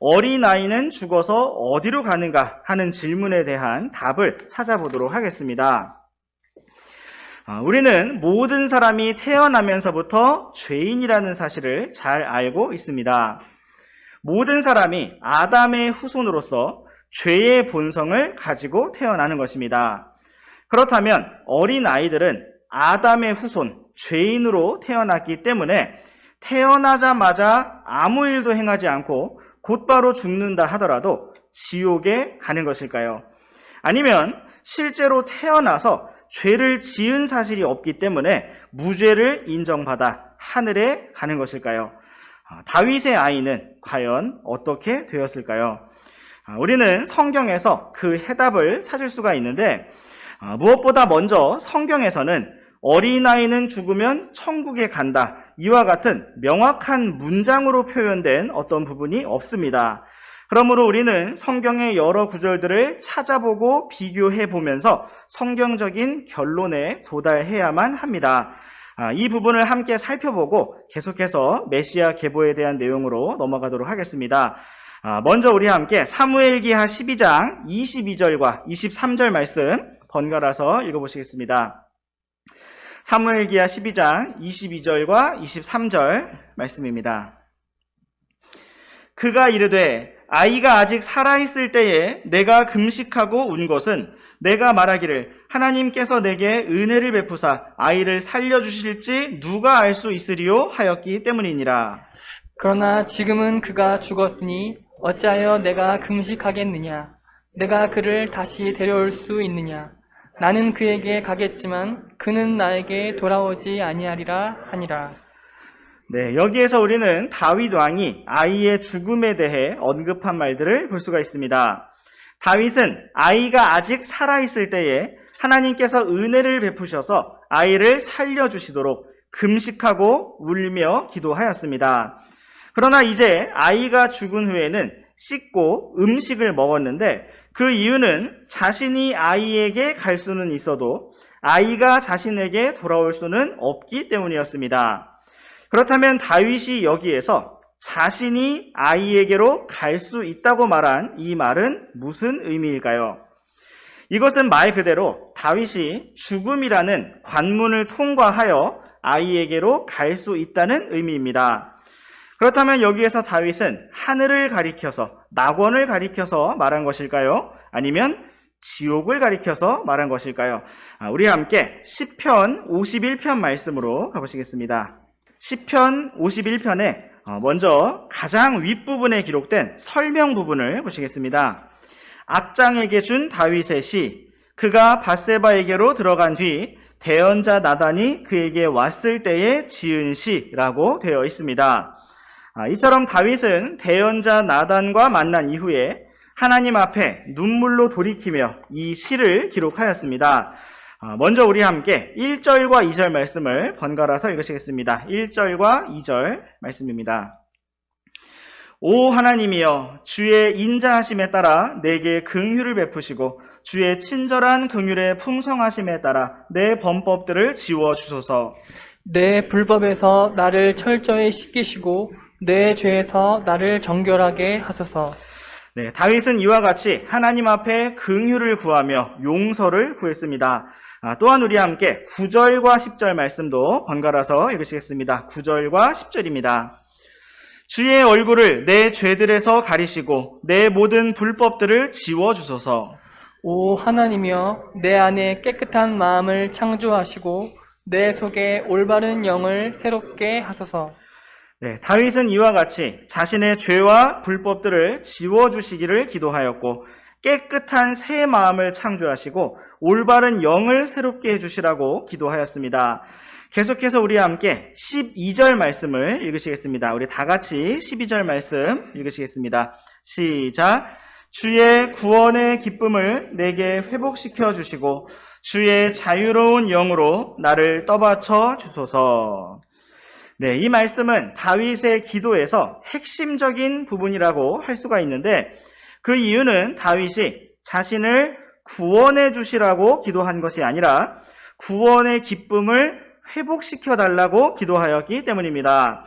어린아이는 죽어서 어디로 가는가 하는 질문에 대한 답을 찾아보도록 하겠습니다. 우리는 모든 사람이 태어나면서부터 죄인이라는 사실을 잘 알고 있습니다. 모든 사람이 아담의 후손으로서 죄의 본성을 가지고 태어나는 것입니다. 그렇다면 어린아이들은 아담의 후손, 죄인으로 태어났기 때문에 태어나자마자 아무 일도 행하지 않고 곧바로 죽는다 하더라도 지옥에 가는 것일까요? 아니면 실제로 태어나서 죄를 지은 사실이 없기 때문에 무죄를 인정받아 하늘에 가는 것일까요? 다윗의 아이는 과연 어떻게 되었을까요? 우리는 성경에서 그 해답을 찾을 수가 있는데 무엇보다 먼저 성경에서는 어린아이는 죽으면 천국에 간다, 이와 같은 명확한 문장으로 표현된 어떤 부분이 없습니다. 그러므로 우리는 성경의 여러 구절들을 찾아보고 비교해 보면서 성경적인 결론에 도달해야만 합니다. 이 부분을 함께 살펴보고 계속해서 메시아 계보에 대한 내용으로 넘어가도록 하겠습니다. 먼저 우리 함께 사무엘기하 12장 22절과 23절 말씀 번갈아서 읽어보시겠습니다. 사무엘기하 12장 22절과 23절 말씀입니다. 그가 이르되 아이가 아직 살아있을 때에 내가 금식하고 운 것은 내가 말하기를 하나님께서 내게 은혜를 베푸사 아이를 살려주실지 누가 알 수 있으리요 하였기 때문이니라. 그러나 지금은 그가 죽었으니 어찌하여 내가 금식하겠느냐? 내가 그를 다시 데려올 수 있느냐? 나는 그에게 가겠지만 그는 나에게 돌아오지 아니하리라 하니라. 네, 여기에서 우리는 다윗 왕이 아이의 죽음에 대해 언급한 말들을 볼 수가 있습니다. 다윗은 아이가 아직 살아있을 때에 하나님께서 은혜를 베푸셔서 아이를 살려주시도록 금식하고 울며 기도하였습니다. 그러나 이제 아이가 죽은 후에는 씻고 음식을 먹었는데 그 이유는 자신이 아이에게 갈 수는 있어도 아이가 자신에게 돌아올 수는 없기 때문이었습니다. 그렇다면 다윗이 여기에서 자신이 아이에게로 갈 수 있다고 말한 이 말은 무슨 의미일까요? 이것은 말 그대로 다윗이 죽음이라는 관문을 통과하여 아이에게로 갈 수 있다는 의미입니다. 그렇다면 여기에서 다윗은 하늘을 가리켜서, 낙원을 가리켜서 말한 것일까요? 아니면 지옥을 가리켜서 말한 것일까요? 우리 함께 시편 51편 말씀으로 가보시겠습니다. 시편 51편에 먼저 가장 윗부분에 기록된 설명 부분을 보시겠습니다. 악장에게 준 다윗의 시, 그가 밧세바에게로 들어간 뒤 대언자 나단이 그에게 왔을 때에 지은 시라고 되어 있습니다. 이처럼 다윗은 대언자 나단과 만난 이후에 하나님 앞에 눈물로 돌이키며 이 시를 기록하였습니다. 먼저 우리 함께 1절과 2절 말씀을 번갈아서 읽으시겠습니다. 1절과 2절 말씀입니다. 오 하나님이여, 주의 인자하심에 따라 내게 긍휼을 베푸시고 주의 친절한 긍휼의 풍성하심에 따라 내 범법들을 지워주소서. 내 불법에서 나를 철저히 씻기시고 내 죄에서 나를 정결하게 하소서. 네, 다윗은 이와 같이 하나님 앞에 긍휼을 구하며 용서를 구했습니다. 또한 우리 함께 9절과 10절 말씀도 번갈아서 읽으시겠습니다. 9절과 10절입니다. 주의 얼굴을 내 죄들에서 가리시고 내 모든 불법들을 지워주소서. 오 하나님이여, 내 안에 깨끗한 마음을 창조하시고 내 속에 올바른 영을 새롭게 하소서. 네, 다윗은 이와 같이 자신의 죄와 불법들을 지워주시기를 기도하였고 깨끗한 새 마음을 창조하시고 올바른 영을 새롭게 해주시라고 기도하였습니다. 계속해서 우리 함께 12절 말씀을 읽으시겠습니다. 우리 다 같이 12절 말씀 읽으시겠습니다. 시작. 주의 구원의 기쁨을 내게 회복시켜 주시고 주의 자유로운 영으로 나를 떠받쳐 주소서. 네, 이 말씀은 다윗의 기도에서 핵심적인 부분이라고 할 수가 있는데 그 이유는 다윗이 자신을 구원해 주시라고 기도한 것이 아니라 구원의 기쁨을 회복시켜 달라고 기도하였기 때문입니다.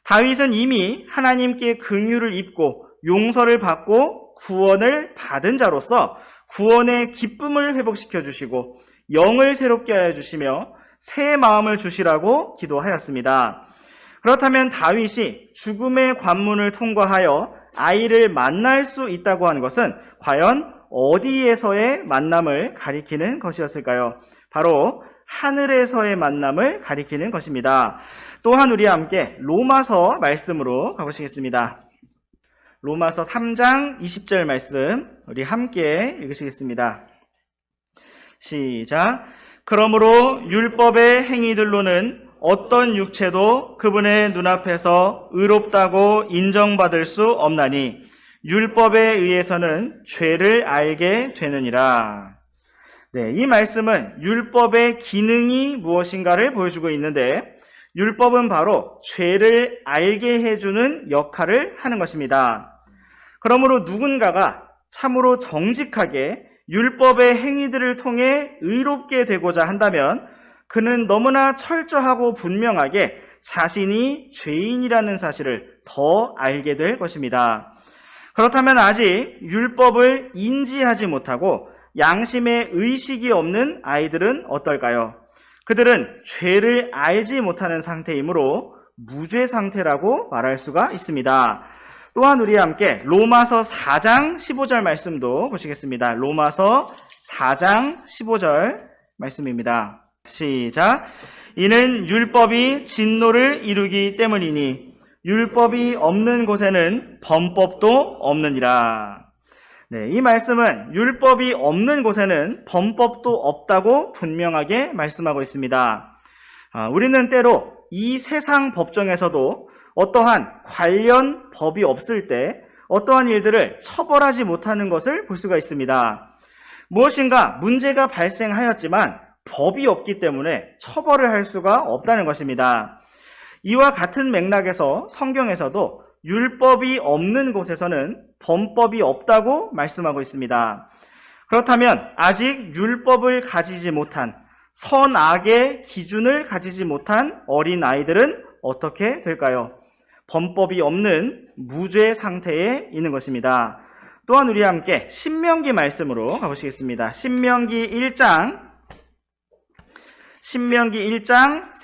다윗은 이미 하나님께 긍휼을 입고 용서를 받고 구원을 받은 자로서 구원의 기쁨을 회복시켜 주시고 영을 새롭게 하여 주시며 새 마음을 주시라고 기도하였습니다. 그렇다면 다윗이 죽음의 관문을 통과하여 아이를 만날 수 있다고 하는 것은 과연 어디에서의 만남을 가리키는 것이었을까요? 바로 하늘에서의 만남을 가리키는 것입니다. 또한 우리 함께 로마서 말씀으로 가보시겠습니다. 로마서 3장 20절 말씀 우리 함께 읽으시겠습니다. 시작. 그러므로 율법의 행위들로는 어떤 육체도 그분의 눈앞에서 의롭다고 인정받을 수 없나니 율법에 의해서는 죄를 알게 되느니라. 네, 이 말씀은 율법의 기능이 무엇인가를 보여주고 있는데 율법은 바로 죄를 알게 해주는 역할을 하는 것입니다. 그러므로 누군가가 참으로 정직하게 율법의 행위들을 통해 의롭게 되고자 한다면 그는 너무나 철저하고 분명하게 자신이 죄인이라는 사실을 더 알게 될 것입니다. 그렇다면 아직 율법을 인지하지 못하고 양심의 의식이 없는 아이들은 어떨까요? 그들은 죄를 알지 못하는 상태이므로 무죄 상태라고 말할 수가 있습니다. 또한 우리 함께 로마서 4장 15절 말씀도 보시겠습니다. 로마서 4장 15절 말씀입니다. 시작. 이는 율법이 진노를 이루기 때문이니 율법이 없는 곳에는 범법도 없느니라. 네, 이 말씀은 율법이 없는 곳에는 범법도 없다고 분명하게 말씀하고 있습니다. 우리는 때로 이 세상 법정에서도 어떠한 관련 법이 없을 때 어떠한 일들을 처벌하지 못하는 것을 볼 수가 있습니다. 무엇인가 문제가 발생하였지만 법이 없기 때문에 처벌을 할 수가 없다는 것입니다. 이와 같은 맥락에서 성경에서도 율법이 없는 곳에서는 범법이 없다고 말씀하고 있습니다. 그렇다면 아직 율법을 가지지 못한 선악의 기준을 가지지 못한 어린 아이들은 어떻게 될까요? 범법이 없는 무죄 상태에 있는 것입니다. 또한 우리 함께 신명기 말씀으로 가보시겠습니다. 신명기 1장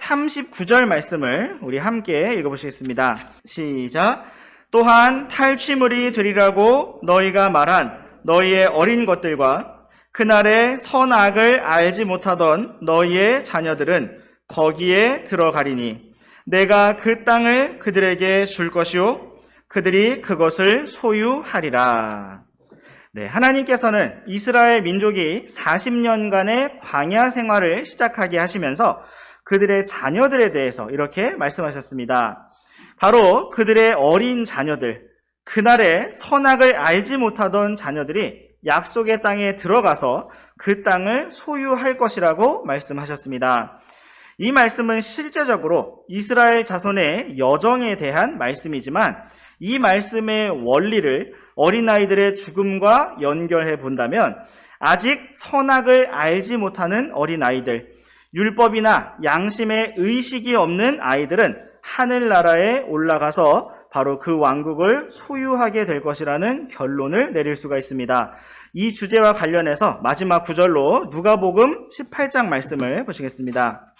39절 말씀을 우리 함께 읽어보시겠습니다. 시작. 또한 탈취물이 되리라고 너희가 말한 너희의 어린 것들과 그날의 선악을 알지 못하던 너희의 자녀들은 거기에 들어가리니 내가 그 땅을 그들에게 줄 것이요 그들이 그것을 소유하리라. 네, 하나님께서는 이스라엘 민족이 40년간의 광야 생활을 시작하게 하시면서 그들의 자녀들에 대해서 이렇게 말씀하셨습니다. 바로 그들의 어린 자녀들, 그날의 선악을 알지 못하던 자녀들이 약속의 땅에 들어가서 그 땅을 소유할 것이라고 말씀하셨습니다. 이 말씀은 실제적으로 이스라엘 자손의 여정에 대한 말씀이지만 이 말씀의 원리를 어린아이들의 죽음과 연결해 본다면 아직 선악을 알지 못하는 어린아이들, 율법이나 양심의 의식이 없는 아이들은 하늘나라에 올라가서 바로 그 왕국을 소유하게 될 것이라는 결론을 내릴 수가 있습니다. 이 주제와 관련해서 마지막 구절로 누가복음 18장 말씀을 보시겠습니다.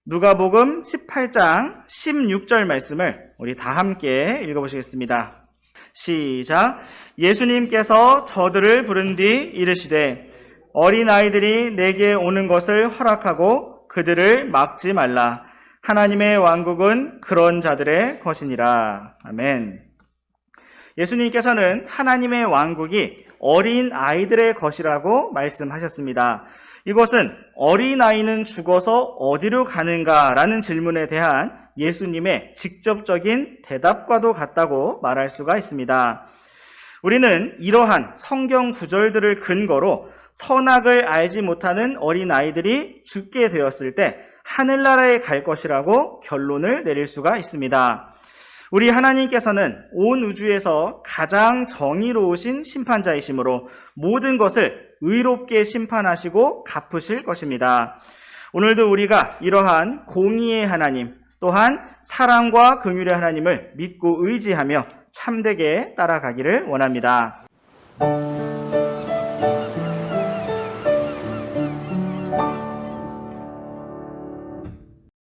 누가복음 18장 16절 말씀을 우리 다 함께 읽어보시겠습니다. 시작. 예수님께서 저들을 부른 뒤 이르시되 어린아이들이 내게 오는 것을 허락하고 그들을 막지 말라. 하나님의 왕국은 그런 자들의 것이니라. 아멘. 예수님께서는 하나님의 왕국이 어린 아이들의 것이라고 말씀하셨습니다. 이것은 어린아이는 죽어서 어디로 가는가라는 질문에 대한 예수님의 직접적인 대답과도 같다고 말할 수가 있습니다. 우리는 이러한 성경 구절들을 근거로 선악을 알지 못하는 어린아이들이 죽게 되었을 때 하늘나라에 갈 것이라고 결론을 내릴 수가 있습니다. 우리 하나님께서는 온 우주에서 가장 정의로우신 심판자이시므로 모든 것을 의롭게 심판하시고 갚으실 것입니다. 오늘도 우리가 이러한 공의의 하나님, 또한 사랑과 긍휼의 하나님을 믿고 의지하며 참되게 따라가기를 원합니다.